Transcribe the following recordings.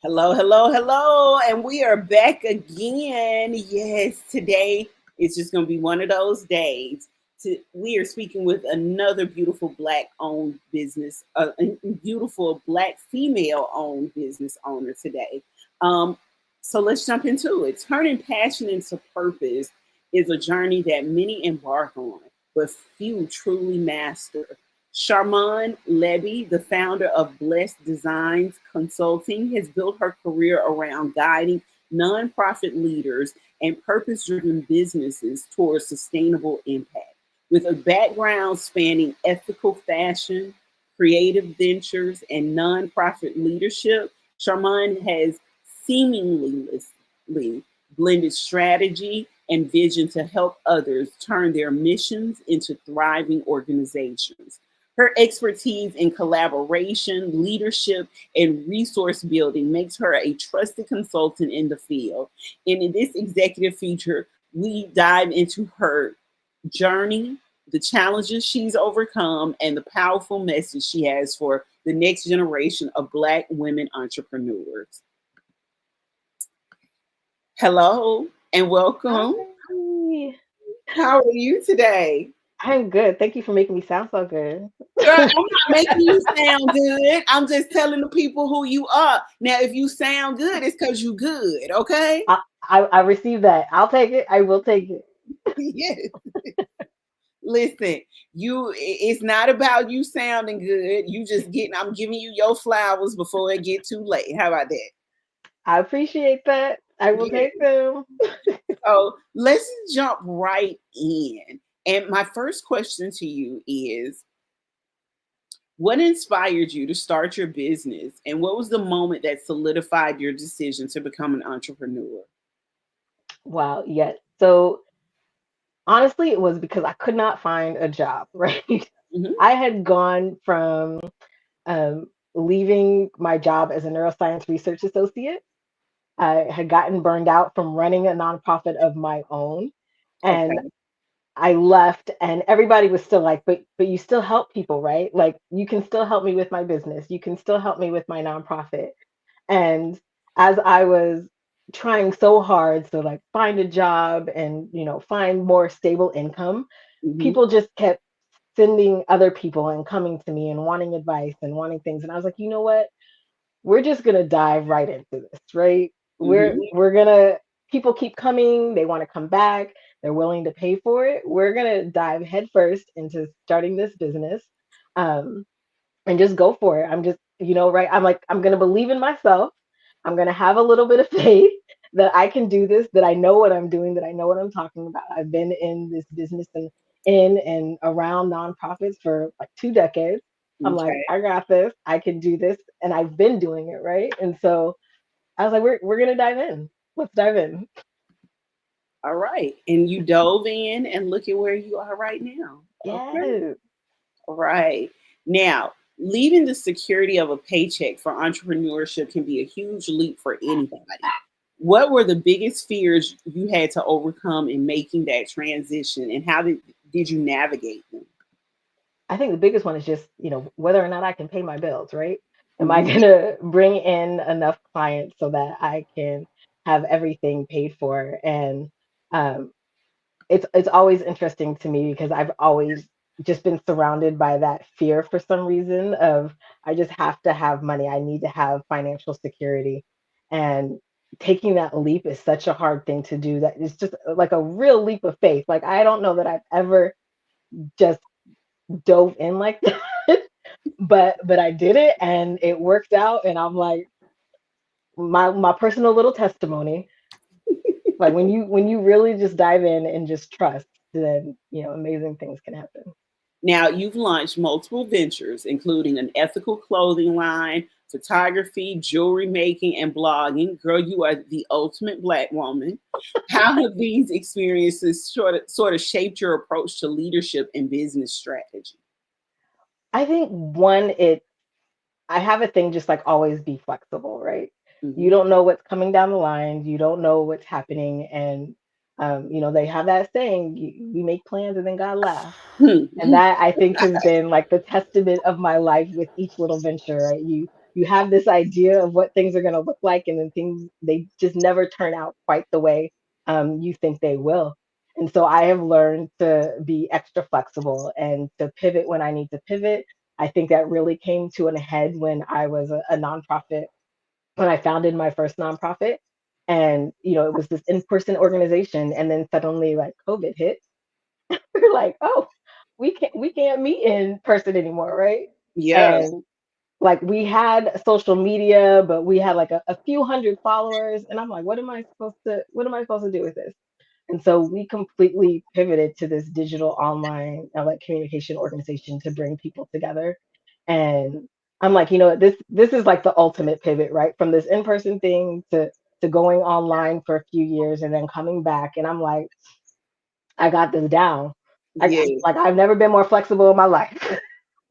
Hello, hello, hello, and we are back again. Yes, today it's just going to be one of those days. We are speaking with another beautiful Black-owned business, a beautiful Black female-owned business owner today. Um, so let's jump into it. Turning passion into purpose is a journey that many embark on, but few truly master. Sharmon Lebby, the founder of Blessed Designs Consulting, has built her career around guiding nonprofit leaders and purpose driven businesses towards sustainable impact. With a background spanning ethical fashion, creative ventures, and nonprofit leadership, Sharmon has seamlessly blended strategy and vision to help others turn their missions into thriving organizations. Her expertise in collaboration, leadership, and resource building makes her a trusted consultant in the field. And in this executive feature, we dive into her journey, the challenges she's overcome, and the powerful message she has for the next generation of Black women entrepreneurs. Hello and welcome. Hi. How are you today? I'm good. Thank you for making me sound so good. Girl, I'm not making you sound good. I'm just telling the people who you are. Now, if you sound good, it's because you good, okay? I received that. I'll take it. I will take it. Yes. Listen, it's not about you sounding good. I'm giving you your flowers before it get too late. How about that? I appreciate that. I will Yeah. take them. So let's jump right in. And my first question to you is, what inspired you to start your business, and what was the moment that solidified your decision to become an entrepreneur? Wow. Yes. So honestly, it was because I could not find a job, right? Hmm. I had gone from leaving my job as a neuroscience research associate. I had gotten burned out from running a nonprofit of my own. And Okay. I left and everybody was still like, but you still help people, right? Like you can still help me with my business. You can still help me with my nonprofit. And as I was trying so hard to like find a job and, find more stable income, Hmm. people just kept sending other people and coming to me and wanting advice and wanting things. And I was like, you know what? We're just gonna dive right into this, right? We're Hmm. we're gonna people keep coming, they want to come back, they're willing to pay for it. We're gonna dive headfirst into starting this business, um, and just go for it. I'm just, right? I'm like, I'm gonna believe in myself. I'm gonna have a little bit of faith that I can do this, that I know what I'm doing, that I know what I'm talking about. I've been in this business and in and around nonprofits for like 2 decades. I'm like, Okay. I got this, I can do this, and I've been doing it, right? And so I was like, we're gonna dive in. Let's dive in. All right. And you dove in, and look at where you are right now. Okay. Yes. All right. Now, leaving the security of a paycheck for entrepreneurship can be a huge leap for anybody. What were the biggest fears you had to overcome in making that transition, and how did you navigate them? I think the biggest one is just, whether or not I can pay my bills, right? Am I Mhm. going to bring in enough clients so that I can have everything paid for? And um, it's always interesting to me because I've always just been surrounded by that fear for some reason of I just have to have money. I need to have financial security. And taking that leap is such a hard thing to do that it's just like a real leap of faith. Like I don't know that I've ever just dove in like that. But I did it and it worked out and I'm like my personal little testimony. Like when you really just dive in and just trust, then amazing things can happen. Now, you've launched multiple ventures, including an ethical clothing line, photography, jewelry making, and blogging. Girl, you are the ultimate Black woman. How have these experiences sort of shaped your approach to leadership and business strategy? I think one, I have a thing just like always be flexible, right? You Hmm. don't know what's coming down the line, you don't know what's happening, and they have that saying, we make plans and then God laughs. And that I think has been like the testament of my life with each little venture, right? You you have this idea of what things are going to look like, and then things, they just never turn out quite the way you think they will. And so I have learned to be extra flexible and to pivot when I need to pivot. I think that really came to an head when I was a nonprofit, when I founded my first nonprofit. And, it was this in person organization. And then suddenly, like, COVID hit. We're like, oh, we can't meet in person anymore, right? Yeah. And like, we had social media, but we had like a few hundred followers. And I'm like, what am I supposed to do with this? And so we completely pivoted to this digital online like communication organization to bring people together. And I'm like, this is like the ultimate pivot, right? From this in-person thing to going online for a few years and then coming back. And I'm like, I got this down. Yeah. Like, I've never been more flexible in my life.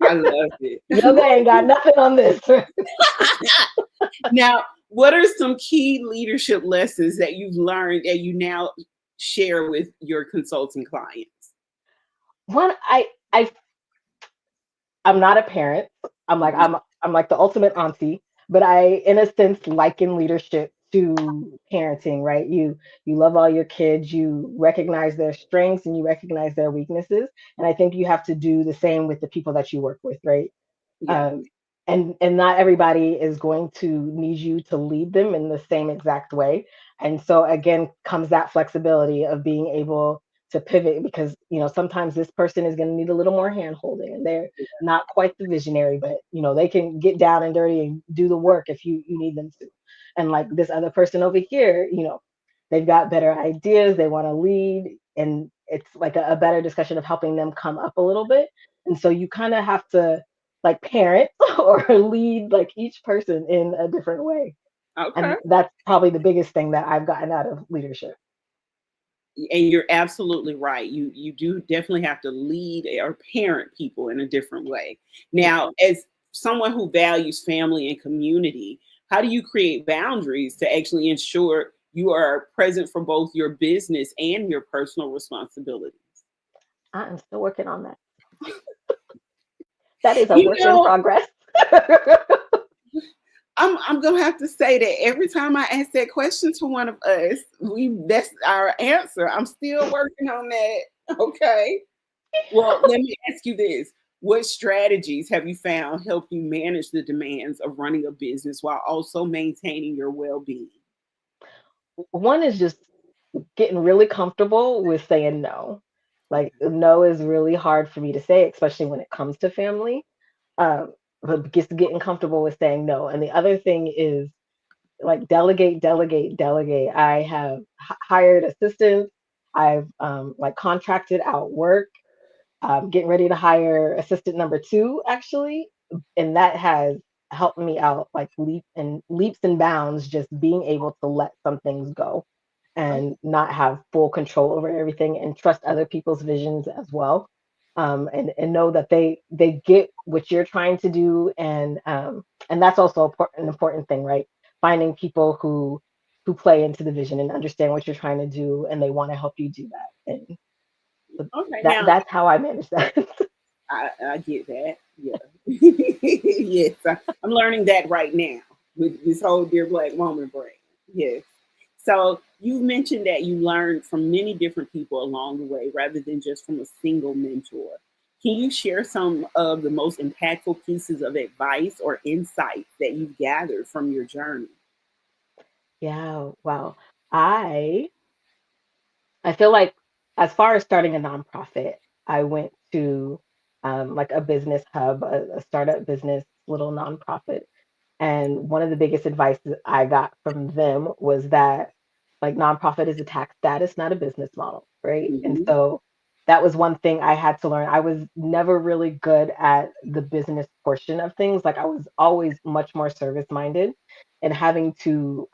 I love it. Yoga ain't got nothing on this. Now, what are some key leadership lessons that you've learned that you now share with your consulting clients? One, I'm not a parent. I'm like Mhm. I'm like the ultimate auntie, but I, in a sense, liken leadership to parenting, right? You love all your kids, you recognize their strengths and you recognize their weaknesses, and I think you have to do the same with the people that you work with, right? Yeah. um, and not everybody is going to need you to lead them in the same exact way. And so again comes that flexibility of being able to pivot, because sometimes this person is going to need a little more hand holding, and they're not quite the visionary, but they can get down and dirty and do the work if you need them to. And like this other person over here, they've got better ideas, they want to lead, and it's like a better discussion of helping them come up a little bit. And so you kind of have to like parent or lead like each person in a different way. Okay. And that's probably the biggest thing that I've gotten out of leadership. And you're absolutely right. You do definitely have to lead or parent people in a different way. Yeah. Now, as someone who values family and community, how do you create boundaries to actually ensure you are present for both your business and your personal responsibilities? I am still working on that. That is a You work in know, progress. I'm gonna have to say that every time I ask that question to one of us, we that's our answer. I'm still working on that. Okay. Well, let me ask you this. What strategies have you found help you manage the demands of running a business while also maintaining your well-being? One is just getting really comfortable with saying no. Like, no is really hard for me to say, especially when it comes to family. But just getting comfortable with saying no. And the other thing is like delegate, delegate, delegate. I have hired assistants. I've like contracted out work. Getting ready to hire assistant number two, actually, and that has helped me out like leaps and bounds. Just being able to let some things go Oh, and not have full control over everything, and trust other people's visions as well. And know that they get what you're trying to do, and that's also an important thing, right? Finding people who play into the vision and understand what you're trying to do, and they want to help you do that. And so okay. Now that's how I manage that. I get that. Yeah. Yes. I'm learning that right now with this whole Dear Black Woman brand. Yes. So you mentioned that you learned from many different people along the way rather than just from a single mentor. Can you share some of the most impactful pieces of advice or insights that you've gathered from your journey? Yeah, wow. I I feel like, as far as starting a nonprofit, I went to like a business hub, a startup business, little nonprofit. And one of the biggest advice that I got from them was that like nonprofit is a tax status, not a business model, right? And Hmm. so that was one thing I had to learn. I was never really good at the business portion of things. Like, I was always much more service minded, and having to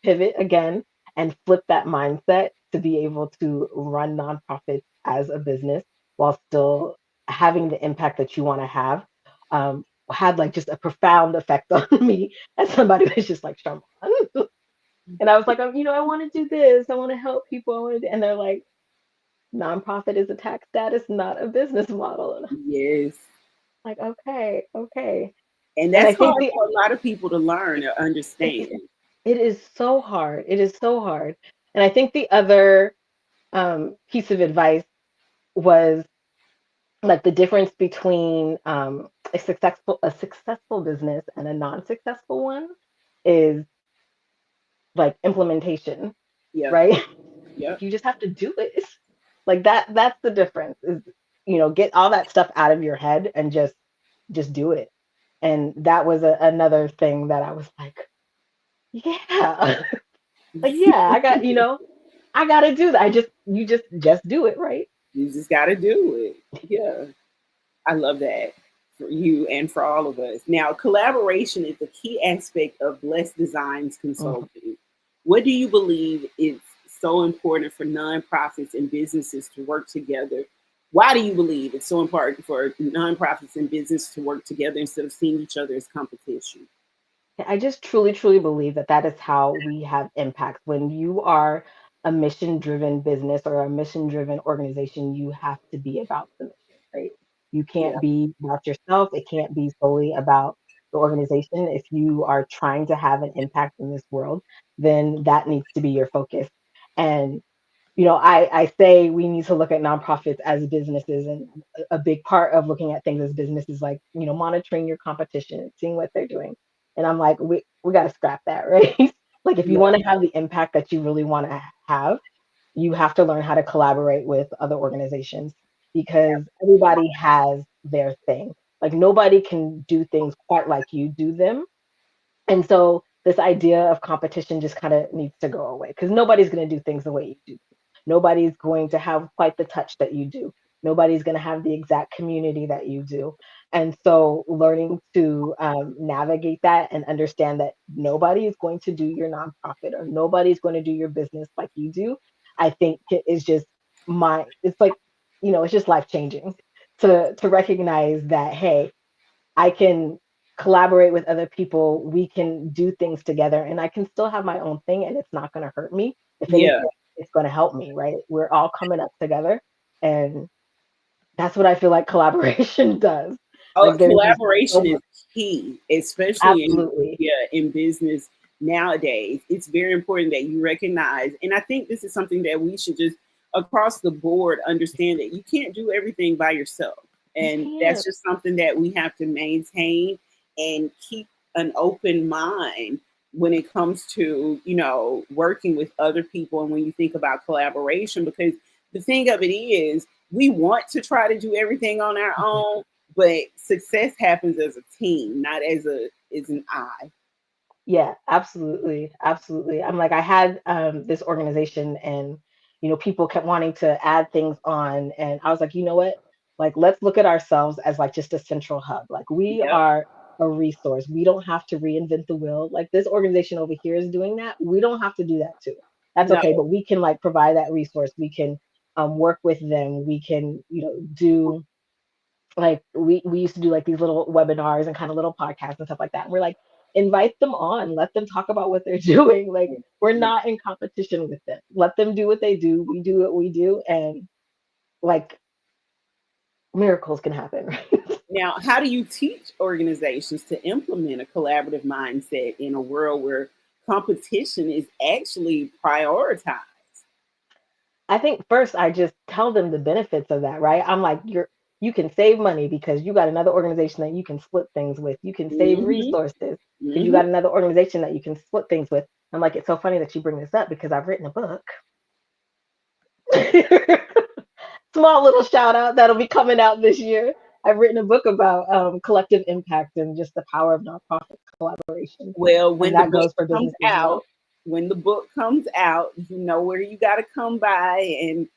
pivot again and flip that mindset to be able to run nonprofits as a business while still having the impact that you want to have, had like just a profound effect on me, as somebody was just like, Sharmon. And I was like, I want to do this. I want to help people. And they're like, nonprofit is a tax status, not a business model. And I'm Yes. like, okay, okay. And And I that's think hard the for a lot of people to learn or it, understand. it is so hard. It is so hard. And I think the other piece of advice was like the difference between a successful business and a non-successful one is like implementation, Yep. right? Yep. You just have to do it. Like that's the difference is get all that stuff out of your head and just do it. And that was another thing that I was like, yeah. Like yeah, I got to do that. You just do it, right? You just got to do it. Yeah. I love that for you and for all of us. Now, collaboration is a key aspect of Blessed Designs Mhm. Consulting. What do you believe is so important for nonprofits and businesses to work together? Why do you believe it's so important for nonprofits and business to work together instead of seeing each other as competition? I just truly, truly believe that that is how we have impact. When you are a mission driven business or a mission driven organization, you have to be about the mission, right? You Yeah, can't be about yourself. It can't be solely about the organization. If you are trying to have an impact in this world, then that needs to be your focus. And I say we need to look at nonprofits as businesses, and a big part of looking at things as business is like, monitoring your competition, seeing what they're doing. And I'm like, we got to scrap that, right? Like, if you yeah, want to have the impact that you really want to have, you have to learn how to collaborate with other organizations because everybody has their thing. Like, nobody can do things quite like you do them, and so this idea of competition just kind of needs to go away because nobody's going to do things the way you do. Nobody's going to have quite the touch that you do. Nobody's going to have the exact community that you do. And so learning to navigate that and understand that nobody is going to do your nonprofit or nobody's going to do your business like you do, I think is just it's like, it's just life changing to recognize that, hey, I can collaborate with other people. We can do things together, and I can still have my own thing, and it's not going to hurt me. If yeah. anything, it's going to help me, right? We're all coming up together, and that's what I feel like collaboration does. Oh, Like there's just so collaboration is much. key, especially in, Absolutely. yeah, in business nowadays. It's very important that you recognize, and I think this is something that we should just across the board understand that you can't do everything by yourself, You and that's can't. just something that we have to maintain and keep an open mind when it comes to working with other people and when you think about collaboration, because the thing of it is we want to try to do everything on our Mhm. own, but success happens as a team, not as an I. Yeah, absolutely. Absolutely. I'm like, I had this organization and, people kept wanting to add things on. And I was like, you know what? Like, let's look at ourselves as like just a central hub. Like, we Yep. are a resource. We don't have to reinvent the wheel. Like, this organization over here is doing that. We don't have to do that too. That's No. okay. But we can like provide that resource. We can work with them. We can, do like we used to do like these little webinars and kind of little podcasts and stuff like that. And we're like, invite them on, let them talk about what they're doing. Like we're not in competition with them. Let them do what they do. We do what we do, and like miracles can happen. Now, how do you teach organizations to implement a collaborative mindset in a world where competition is actually prioritized? I think first I just tell them the benefits of that, right? I'm like, you can save money because you got another organization that you can split things with. You can save Hmm. resources because you Hmm. got another organization that you can split things with. I'm like, it's so funny that you bring this up because I've written a book. Small little shout out that'll be coming out this year. I've written a book about collective impact and just the power of nonprofit collaboration, Well, and that goes for business as well. when the book comes out, you know where you got to come by and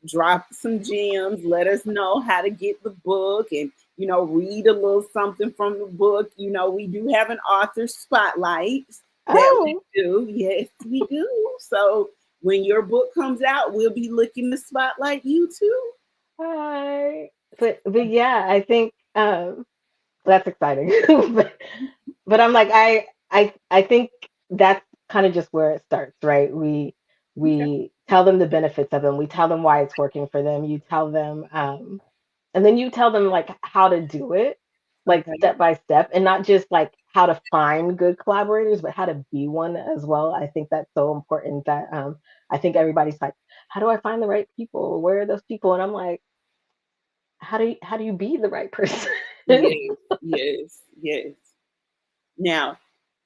drop some gems. Let us know how to get the book and, read a little something from the book. We do have an author spotlight that we Oh, do. Yes, we do. So when your book comes out, we'll be looking to spotlight you too. hi. But yeah, I think that's exciting. but, but I'm like I think that's kind of just where it starts, right? Okay. We tell them the benefits of them. We tell them why it's working for them. You tell them, and then you tell them like how to do it. like Okay. step by step, and not just like how to find good collaborators, but how to be one as well. I think that's so important that I think everybody's like, how do I find the right people? Where are those people? And I'm like, how do you be the right person? Yes, yes, yes. Now,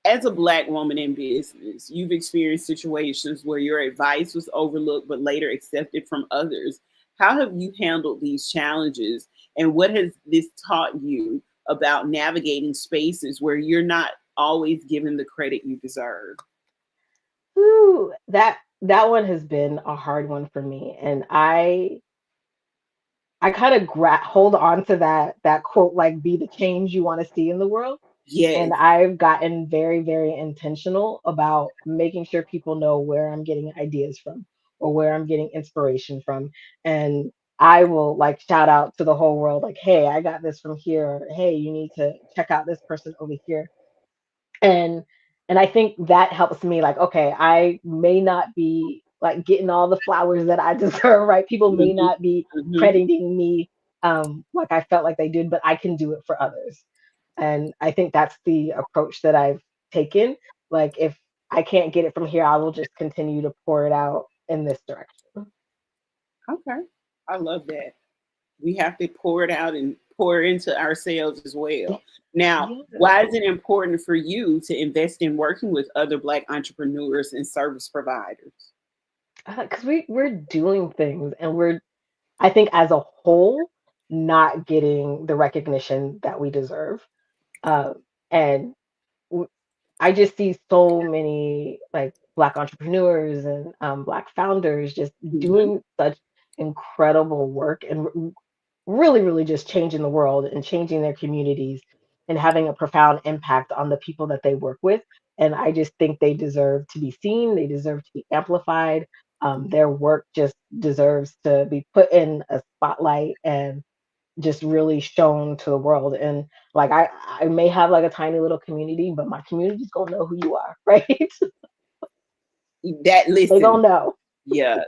as a Black woman in business, you've experienced situations where your advice was overlooked but later accepted from others. How have you handled these challenges? And what has this taught you about navigating spaces where you're not always given the credit you deserve? Ooh, that one has been a hard one for me, and I kind of hold on to that quote, like, be the change you want to see in the world. And Yes. I've gotten very, very intentional about making sure people know where I'm getting ideas from or where I'm getting inspiration from. And I will like shout out to the whole world, like, hey, I got this from here. Or, hey, you need to check out this person over here. And I think that helps me, like, okay, I may not be like getting all the flowers that I deserve, right? People may Hmm. not be Hmm. crediting me like I felt like they did, but I can do it for others. And I think that's the approach that I've taken. Like, if I can't get it from here, I will just continue to pour it out in this direction. Okay. I love that. We have to pour it out and pour into ourselves as well. Now, Yeah, why is it important for you to invest in working with other Black entrepreneurs and service providers? because we're doing things, and we're, I think, as a whole, not getting the recognition that we deserve. And w- I just see so many like Black entrepreneurs and Black founders just Hmm. doing such incredible work and really, really just changing the world and changing their communities and having a profound impact on the people that they work with. And I just think they deserve to be seen, they deserve to be amplified. Their work just deserves to be put in a spotlight and just really shown to the world. And like I may have like a tiny little community, but my community's gonna know who you are, right? That They listen, gonna know. yeah,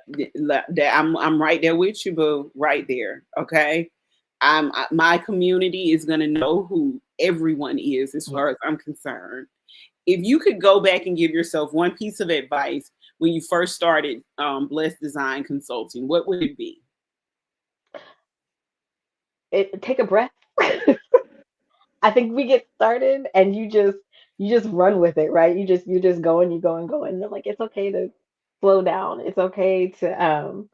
I'm right there with you, boo, right there. Okay, my community is gonna know who everyone is as Yeah. far as I'm concerned. If you could go back and give yourself one piece of advice when you first started Blessed Design Consulting, what would it be? Take a breath. I think we get started and you just run with it, right? You just go and you go and go. And they're like, it's okay to slow down. It's okay to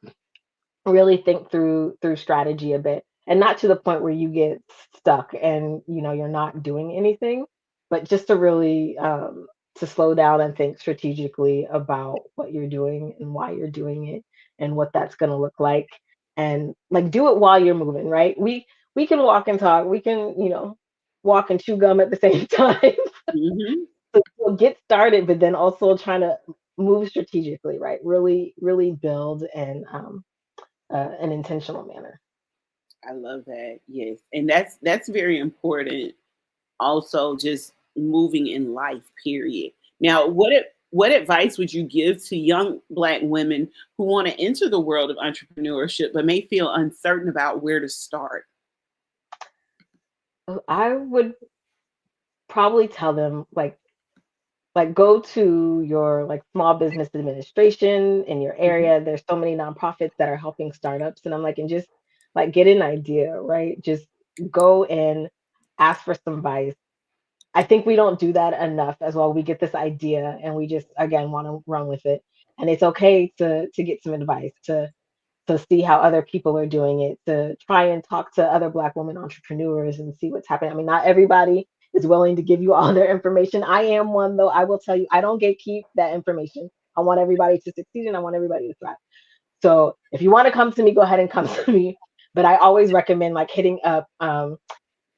really think through strategy a bit, and not to the point where you get stuck and you're not doing anything, but just to really to slow down and think strategically about what you're doing and why you're doing it and what that's going to look like, and like do it while you're moving, right? We can walk and talk, we can walk and chew gum at the same time. Hmm. So get started, but then also trying to move strategically, right? Really, really build and an intentional manner. I love that. Yes, and that's very important. Also, just moving in life. Period. Now, what advice would you give to young Black women who want to enter the world of entrepreneurship but may feel uncertain about where to start? I would probably tell them, like go to your like small business administration in your Mhm. area. There's so many nonprofits that are helping startups, and I'm like, and just like get an idea, right? Just go and ask for some advice. I think we don't do that enough as well. We get this idea and we just again want to run with it. And it's okay to get some advice, to see how other people are doing it, to try and talk to other Black women entrepreneurs and see what's happening. I mean, not everybody is willing to give you all their information. I am one, though. I will tell you, I don't gatekeep that information. I want everybody to succeed and I want everybody to thrive. So if you want to come to me, go ahead and come to me. But I always recommend like hitting up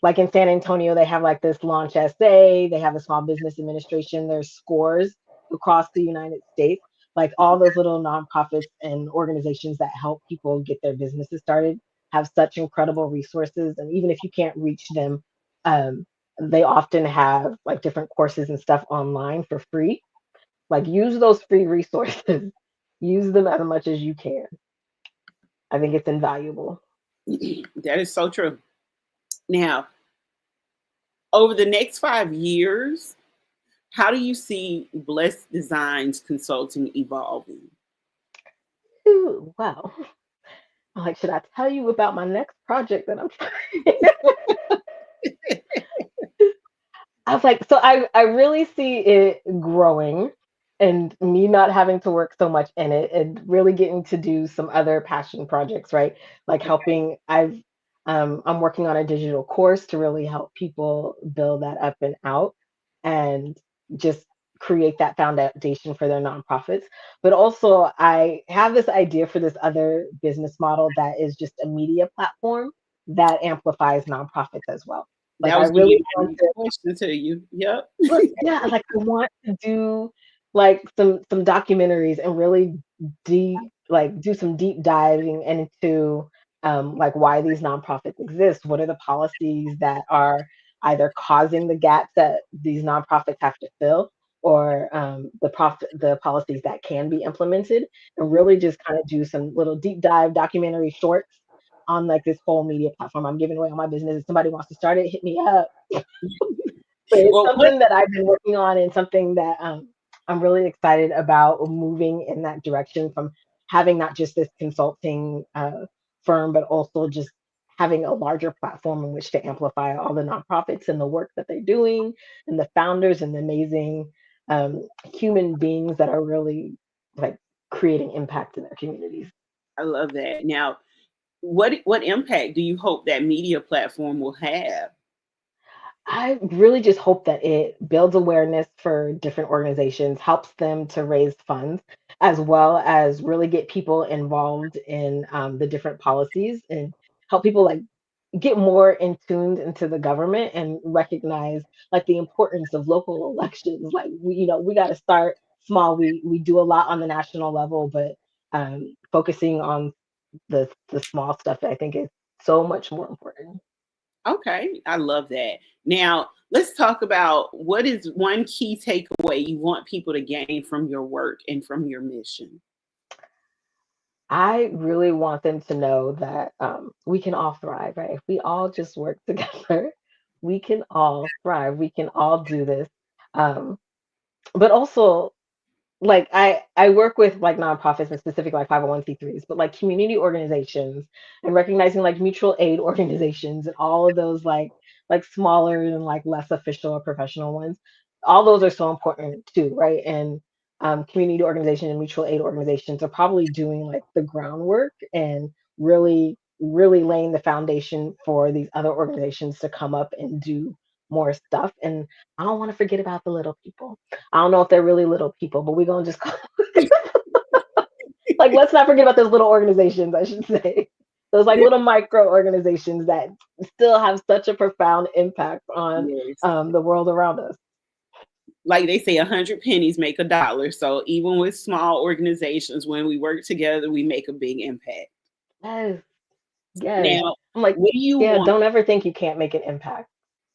like in San Antonio, they have like this Launch SA, they have a Small Business Administration, there's scores across the United States, like all those little nonprofits and organizations that help people get their businesses started have such incredible resources. And even if you can't reach them, um, they often have like different courses and stuff online for free. Like use those free resources, use them as much as you can. I think it's invaluable. That is so true. Now, Over the next 5 years, how do you see Blessed Designs Consulting evolving? Ooh, wow. I'm like, should I tell you about my next project that I'm trying? I was like, so I really see it growing and me not having to work so much in it and really getting to do some other passion projects, right? Like Okay. helping I'm working on a digital course to really help people build that up and out and just create that foundation for their nonprofits. But also I have this idea for this other business model that is just a media platform that amplifies nonprofits as well. Like That I was going to really be my want next to question to you. Yep. but yeah, like I want to do like some documentaries and really do some deep diving into like why these nonprofits exist. What are the policies that are either causing the gaps that these nonprofits have to fill, or the policies that can be implemented, and really just kind of do some little deep dive documentary shorts on like this whole media platform. I'm giving away all my business. If somebody wants to start it, hit me up. But it's Well, what something that I've been working on and something that I'm really excited about moving in that direction from having not just this consulting firm, but also just having a larger platform in which to amplify all the nonprofits and the work that they're doing and the founders and the amazing human beings that are really like creating impact in their communities. I love that. Now, what impact do you hope that media platform will have? I really just hope that it builds awareness for different organizations, helps them to raise funds, as well as really get people involved in the different policies and help people like get more in tuned into the government and recognize like the importance of local elections. Like we got to start small. We do a lot on the national level, but focusing on the small stuff I think is so much more important. Okay, I love that. Now, let's talk about what is one key takeaway you want people to gain from your work and from your mission. I really want them to know that we can all thrive, right? If we all just work together, we can all thrive. We can all do this. Um, but also, like I work with like nonprofits and specific like 501(c)(3)s, but like community organizations and recognizing like mutual aid organizations and all of those like smaller and like less official or professional ones. All those are so important too, right? And community organizations and mutual aid organizations are probably doing like the groundwork and really laying the foundation for these other organizations to come up and do more stuff. And I don't want to forget about the little people. I don't know if they're really little people, but we're gonna just call like let's not forget about those little organizations, I should say. Those like little micro organizations that still have such a profound impact on Yes. the world around us. Like they say, 100 pennies make a dollar. So even with small organizations, when we work together, we make a big impact. Yes, yes. Now, I'm like, what do you yeah, want? don't ever think you can't make an impact.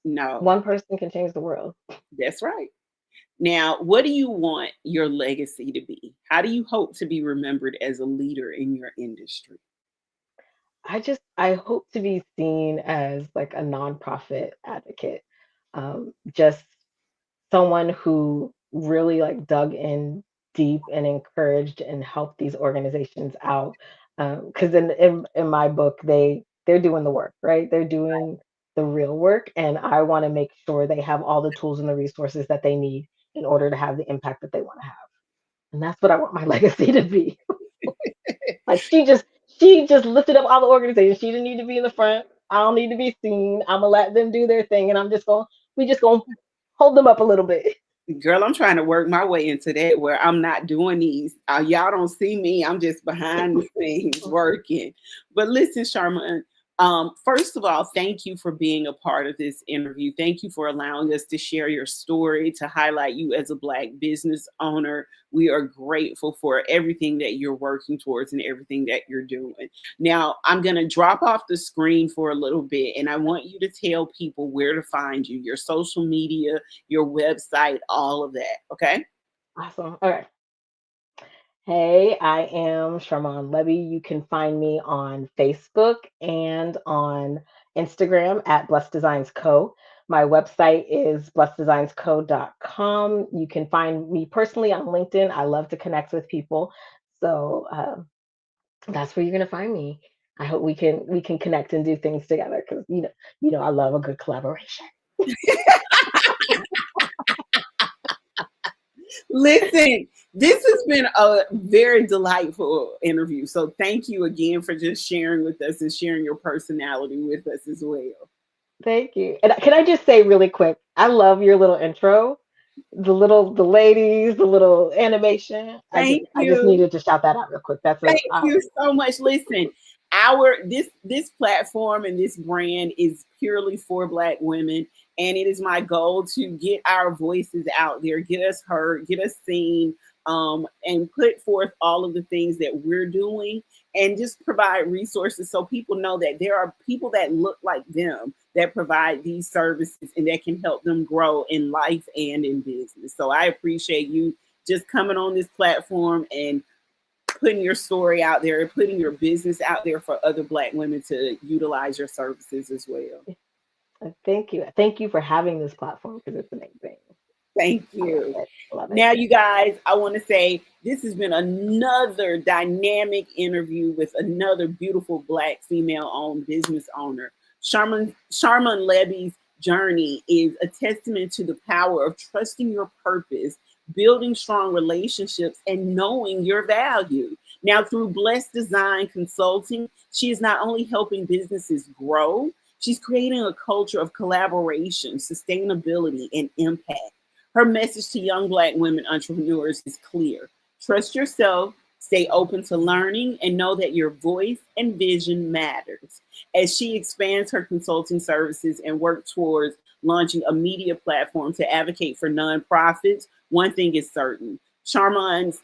No, One person can change the world. that's right. Now, what do you want your legacy to be? How do you hope to be remembered as a leader in your industry? I hope to be seen as like a nonprofit advocate. Just someone who really like dug in deep and encouraged and helped these organizations out. Because in my book, they're doing the work, right? They're doing the real work, and I want to make sure they have all the tools and the resources that they need in order to have the impact that they want to have. And that's what I want my legacy to be. Like she just lifted up all the organizations. She didn't need to be in the front. I don't need to be seen. I'm gonna let them do their thing, and we just gonna hold them up a little bit. Girl, I'm trying to work my way into that where I'm not doing these. Y'all don't see me. I'm just behind the scenes working. But listen, Sharma, first of all, thank you for being a part of this interview. Thank you for allowing us to share your story, to highlight you as a Black business owner. We are grateful for everything that you're working towards and everything that you're doing. Now, I'm going to drop off the screen for a little bit, and I want you to tell people where to find you, your social media, your website, all of that. Okay. Awesome. All right. Hey, I am Sharmon Lebby. You can find me on Facebook and on Instagram at Blessed Designs Co. My website is blesseddesignsco.com. You can find me personally on LinkedIn. I love to connect with people. So that's where you're gonna find me. I hope we can connect and do things together because I love a good collaboration. Listen, this has been a very delightful interview. So thank you again for just sharing with us and sharing your personality with us as well. Thank you. And can I just say really quick, I love your little intro, the ladies, the little animation. Thank I just you. needed to shout that out real quick. That's Thank a you so much. Listen, our this platform and this brand is purely for Black women, and it is my goal to get our voices out there, get us heard, get us seen, and put forth all of the things that we're doing, and just provide resources so people know that there are people that look like them that provide these services and that can help them grow in life and in business. So I appreciate you just coming on this platform and putting your story out there and putting your business out there for other Black women to utilize your services as well. thank you. Thank you for having this platform because it's amazing. Thank I love you. it. I love it. Now, you guys, I want to say this has been another dynamic interview with another beautiful Black female owned business owner. Sharmon Lebby's journey is a testament to the power of trusting your purpose, building strong relationships, and knowing your value. Now, through Blessed Design Consulting, she is not only helping businesses grow, she's creating a culture of collaboration, sustainability, and impact. Her message to young Black women entrepreneurs is clear: trust yourself, stay open to learning, and know that your voice and vision matters. As she expands her consulting services and works towards launching a media platform to advocate for nonprofits, one thing is certain: Sharmon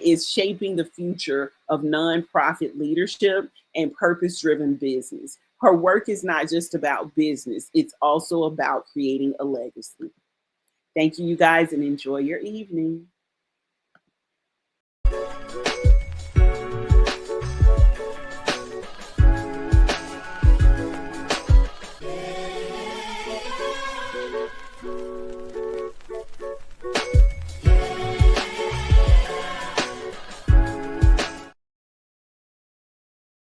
is shaping the future of nonprofit leadership and purpose driven business. Her work is not just about business, it's also about creating a legacy. Thank you, you guys, and enjoy your evening.